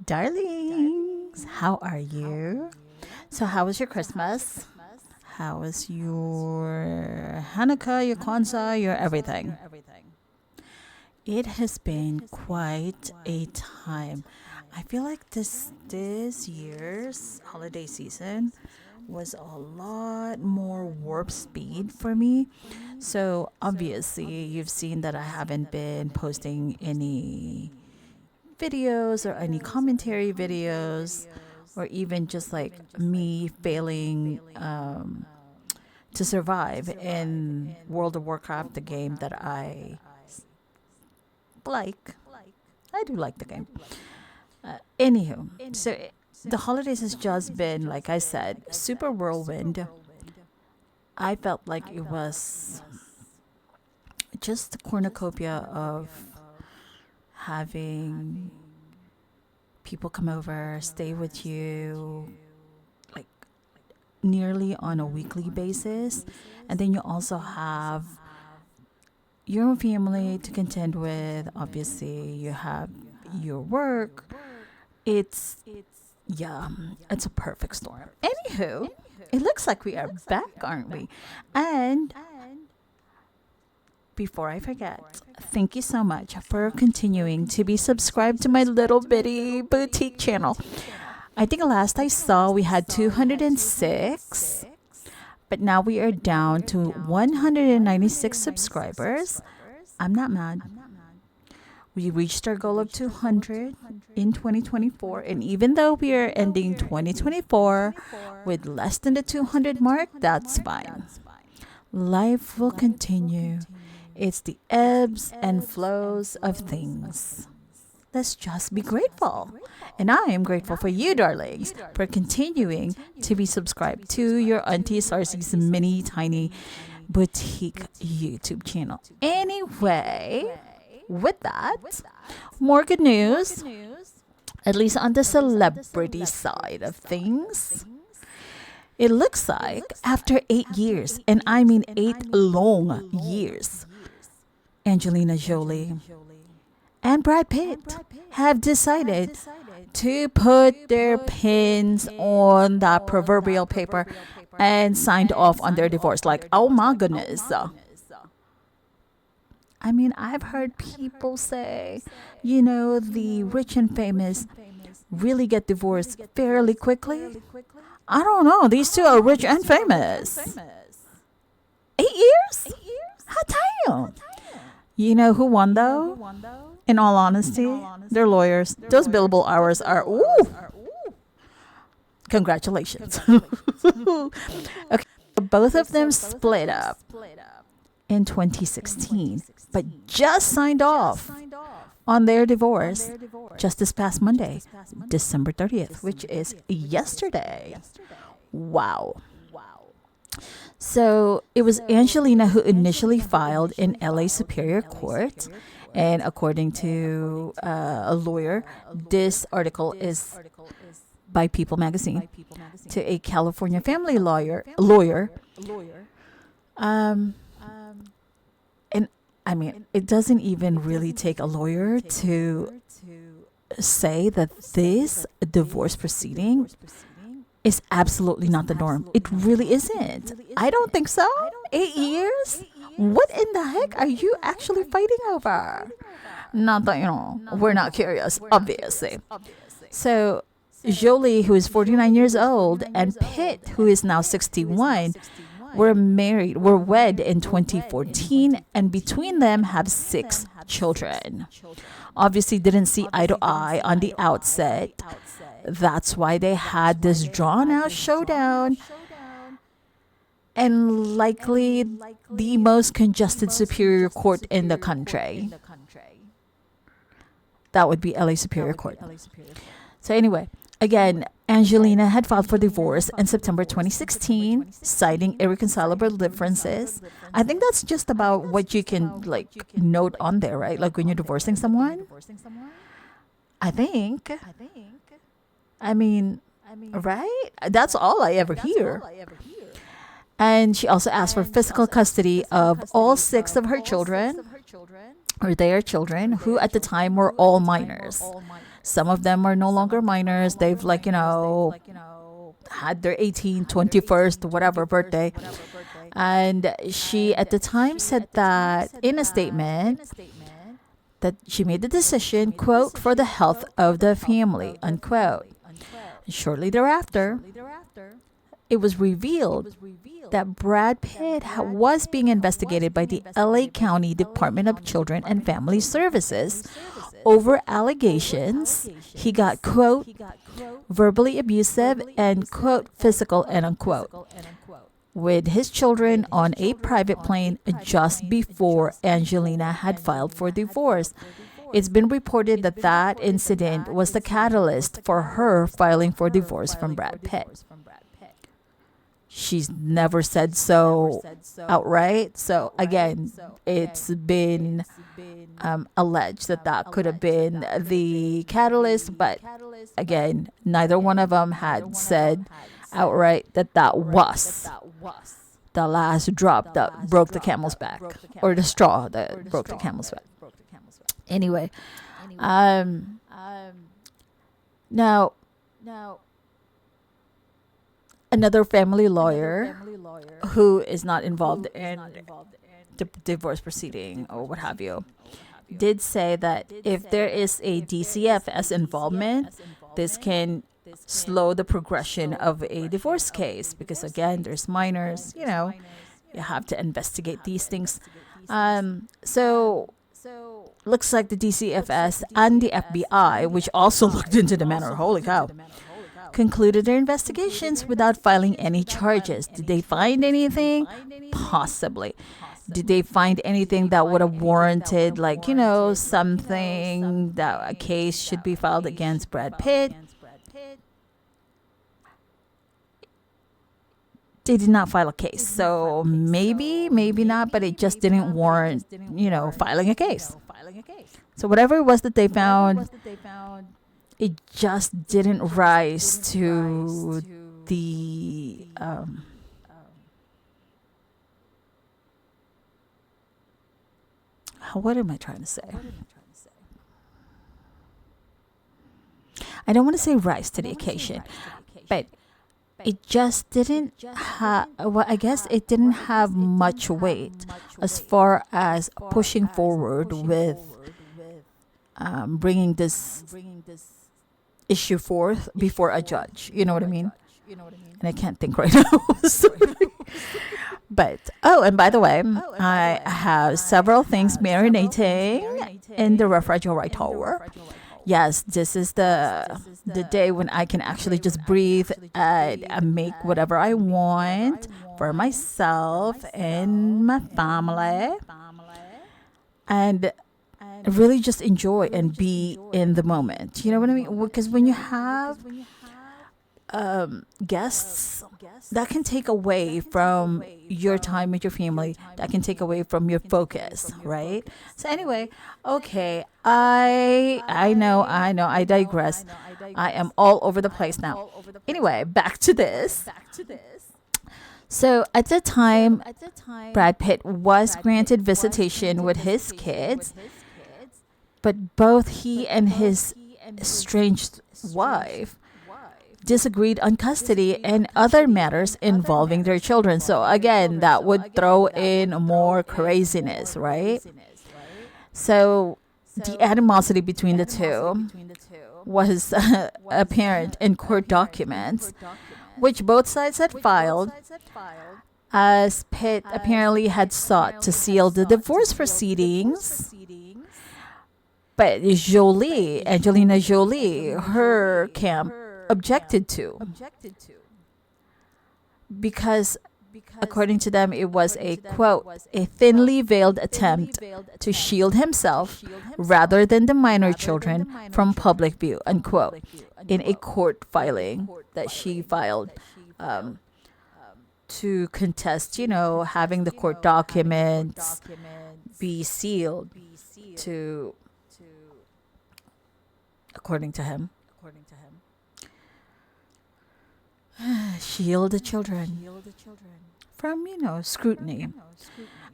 Darlings, how are you? So, how was your Christmas? How was your Hanukkah, your Kwanzaa, your everything? It has been quite a time. I feel like this year's holiday season was a lot more warp speed for me. So obviously, you've seen that I haven't been posting any videos or any commentary videos, or even just like me failing to survive in World of Warcraft, the game that I like. I do like the game. Anywho, so the holidays has just been, like I said, super whirlwind. I felt like it was just a cornucopia of having people come over, stay with you, like nearly on a weekly basis. And then you also have your own family to contend with. Obviously, you have your work. It's a perfect storm. Anywho, it looks like we are back, aren't we? And before I forget, thank you so much for continuing to be subscribed to my little bitty boutique channel. I think last I saw we had 206, but now we are down to 196 subscribers. I'm not mad. We reached our goal of 200 in 2024, and even though we are ending 2024 with less than the 200 mark, that's fine. Life will continue. It's the ebbs and flows of things. Let's just be grateful. And I am grateful for you, darlings, for continuing to be subscribed to your Auntie Sarcy's mini tiny boutique YouTube channel. Anyway, with that, more good news, at least on the celebrity side of things. It looks like after 8 years, and I mean 8 long years, Angelina Jolie and Brad Pitt have decided to put their pins on that proverbial paper and signed off on their divorce. Like, oh my goodness. I mean, I've heard people say, the rich and famous really get divorced fairly quickly. I don't know. These two are rich and famous. 8 years? Hot damn. You know who won though? In all honesty, they're lawyers. Those billable hours are, ooh. Congratulations. Okay. Both of them split up in 2016, but just signed off on their divorce just this past Monday, December 30th, which is yesterday. Wow. So it was Angelina who initially filed in LA Superior Court. And according to a lawyer, this article is by People Magazine, to a California family lawyer. And I mean, it doesn't even really take a lawyer to say that this divorce proceeding is absolutely not the norm. It really isn't. I don't think so. 8 years? What in the heck are you actually fighting over? Not that, we're not curious, obviously. So Jolie, who is 49 years old, and Pitt, who is now 61, were wed in 2014, and between them have 6 children. Obviously didn't see eye to eye on the outset. That's why they had this drawn out showdown, and likely the most congested superior court in the country. That would be LA Superior Court. So anyway, again, Angelina had filed for divorce in September 2016, citing irreconcilable differences. I think that's just about what you can note on there, right? Like when you're divorcing someone. I think. I mean, right? That's all I ever hear. And she also asked for physical custody of all 6 of her children, or their children, who at the time were all minors. Some of them are no longer minors. They've had their 18th, 21st, whatever birthday. And she at the time said that in a statement that she made the decision, quote, for the health of the family, unquote. And shortly thereafter, it was revealed that Brad Pitt was being investigated by the LA County Department of Children and Family Services over allegations he got, quote, verbally abusive and, quote, physical, and unquote, with his children on a private plane just before Angelina had filed for divorce. It's been reported that that incident was the catalyst for her filing for divorce from Brad Pitt. She's never said so outright. So again, it's been alleged that that could have been the catalyst. But again, neither one of them had said outright that that was the last drop that broke the camel's back, or the straw that broke the camel's back. Anyway, now another family lawyer who is not involved in the divorce proceeding or what have you did say that if there is a DCFS involvement, this can slow the progression of a divorce case, because again, there's minors, you have to investigate these things. So looks like the DCFS and the FBI, which also looked into the matter, holy cow, concluded their investigations without filing any charges. Did they find anything? Possibly. Did they find anything that would have warranted, something that a case should be filed against Brad Pitt? They did not file a case. So maybe not, but it just didn't warrant, filing a case. So whatever it was that they found, it just didn't rise to the what am I trying to say? I don't want to say rise to the occasion, but it just didn't have, I guess it didn't have much weight as far as pushing forward with bringing this issue forth before a judge. You know what I mean? And I can't think right now. But, and by the way, I have several things marinating in the refrigerator. Yes, this is the day when I can actually just breathe and make whatever I want for myself and my family, and really just enjoy and be in the moment. You know what I mean? Because when you have guests, that can take away from your time with your family. That can take away from your focus, right? So anyway, okay, I know, I digress. I am all over the place now. Anyway, back to this. So at the time, Brad Pitt was granted visitation with his kids, but both he and his estranged wife disagreed on custody and other matters involving their children. So again, that would throw in more craziness, right? So the animosity between the two was apparent in court documents, which both sides had filed, as Pitt apparently had sought to seal the divorce proceedings. But Angelina Jolie, her camp objected to, because according to them, it was a, quote, a thinly veiled attempt to shield himself rather than the minor children from public view, unquote, in a court filing that she filed to contest, having the court documents be sealed to, according to him, shield the children from, scrutiny.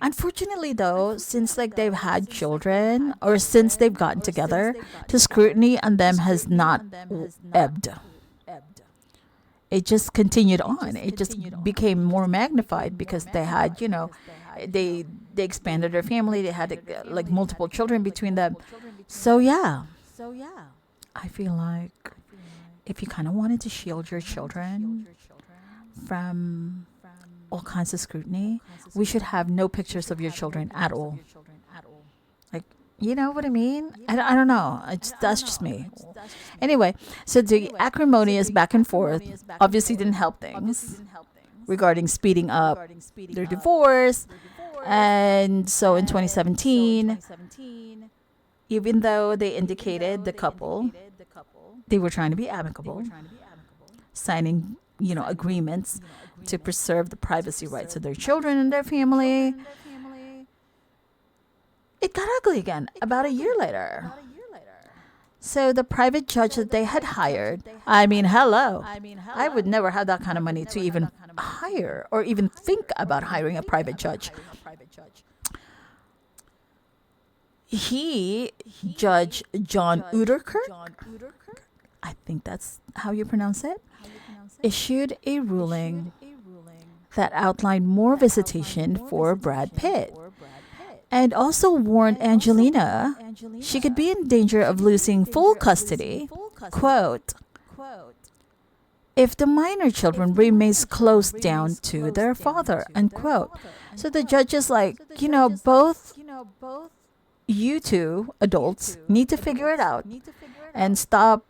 Unfortunately, though, since like they've had children or since they've gotten together, the scrutiny on them has not ebbed. It just continued on. It just became more magnified because they had, they expanded their family. They had like multiple children between them. So yeah, I feel like if you kind of wanted to shield your children from all kinds of scrutiny, we should have no pictures of your children at all. Like, you know what I mean? I don't know. That's just me. Anyway, so the acrimonious back and forth obviously didn't help things regarding speeding up their divorce. And so in 2017, even though they indicated the couple, they were trying to be amicable, signing, agreements to preserve the privacy rights of their children and their family. It got ugly again about a year later. So the private judge that they had hired, I mean, hello. I would never have that kind of money to even hire or even think about hiring a private judge. Judge John Uderkirk, I think that's how you pronounce it, issued a ruling that outlined more visitation for Brad Pitt and also warned Angelina she could be in danger of losing full custody, quote, if the minor children remains close down to their father, unquote. So the judge is like, both you two adults need to figure it out and stop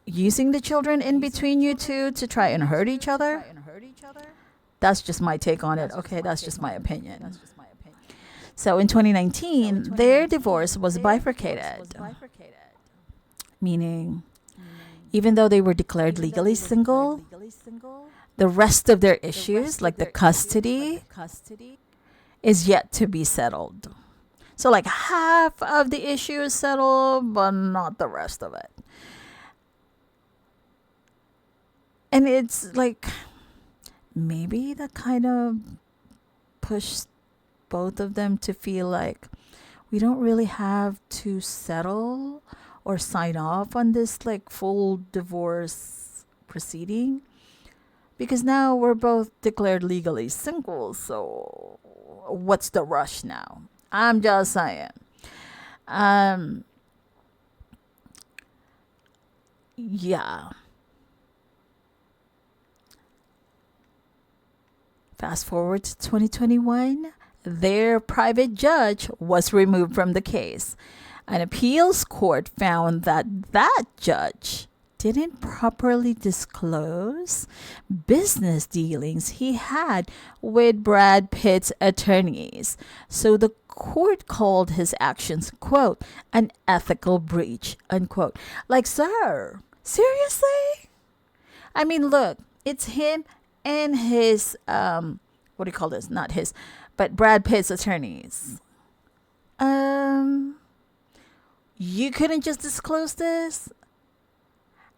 using the children in between you two to try and hurt each other. That's just my take on it. Okay, that's just my opinion. So in 2019, their divorce was bifurcated, meaning even though they were declared legally single, the rest of their issues, like the custody, is yet to be settled. So like half of the issue is settled, but not the rest of it. And it's like maybe that kind of pushed both of them to feel like we don't really have to settle or sign off on this like full divorce proceeding because now we're both declared legally single. So what's the rush now? I'm just saying. Yeah. Fast forward to 2021, their private judge was removed from the case. An appeals court found that judge didn't properly disclose business dealings he had with Brad Pitt's attorneys. So the court called his actions, quote, an ethical breach, unquote. Like, sir, seriously? I mean, look, it's him and his, what do you call this? Not his, but Brad Pitt's attorneys. You couldn't just disclose this?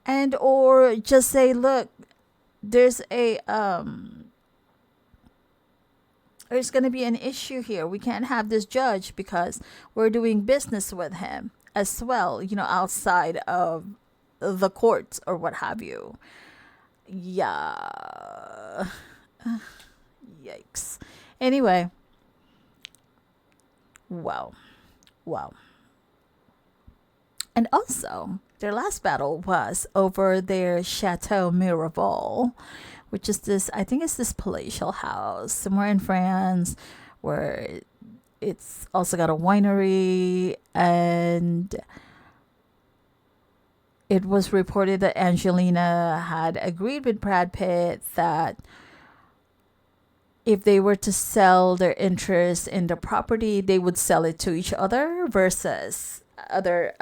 And or just say, look, there's going to be an issue here. We can't have this judge because we're doing business with him as well, outside of the courts or what have you. Yeah. Yikes. Anyway. Wow. And also, their last battle was over their Chateau Miraval, which is this, I think it's this palatial house somewhere in France where it's also got a winery, and it was reported that Angelina had agreed with Brad Pitt that if they were to sell their interest in the property, they would sell it to each other versus other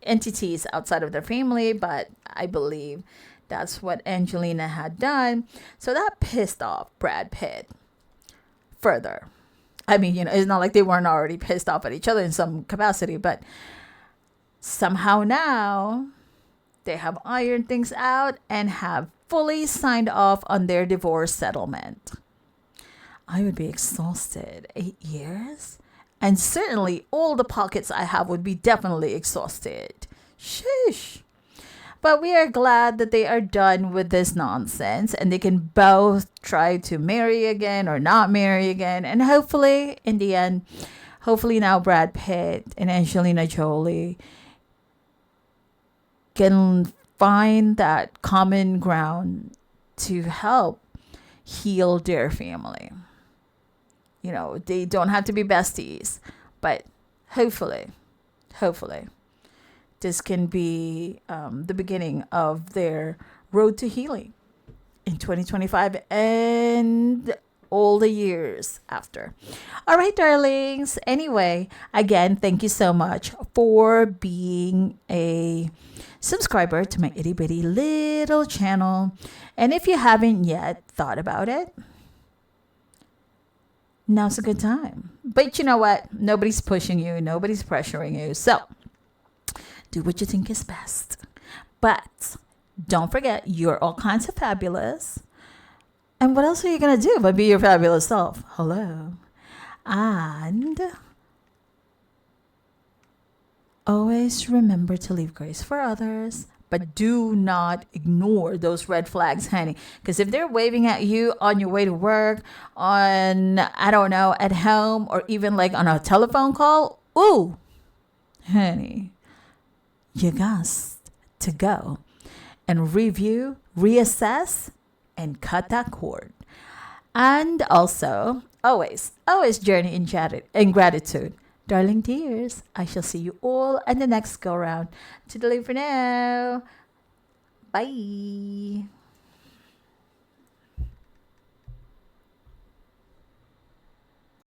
entities outside of their family. But I believe that's what Angelina had done. So that pissed off Brad Pitt further. I mean, it's not like they weren't already pissed off at each other in some capacity, but somehow now they have ironed things out and have fully signed off on their divorce settlement. I would be exhausted. 8 years? And certainly all the pockets I have would be definitely exhausted. Sheesh. But we are glad that they are done with this nonsense and they can both try to marry again or not marry again. And hopefully, in the end, hopefully now Brad Pitt and Angelina Jolie can find that common ground to help heal their family. They don't have to be besties, but hopefully, this can be the beginning of their road to healing in 2025 and all the years after. All right, darlings. Anyway, again, thank you so much for being a subscriber to my itty bitty little channel. And if you haven't yet thought about it, now's a good time. But you know what? Nobody's pushing you, nobody's pressuring you. So do what you think is best. But don't forget, you're all kinds of fabulous. And what else are you going to do but be your fabulous self? Hello. And always remember to leave grace for others. But do not ignore those red flags, honey. Because if they're waving at you on your way to work, on, I don't know, at home, or even like on a telephone call, ooh, honey, you got to go and review, reassess, and cut that cord. And also, always journey in gratitude. Darling dears, I shall see you all at the next go round. Toodaloo for now. Bye.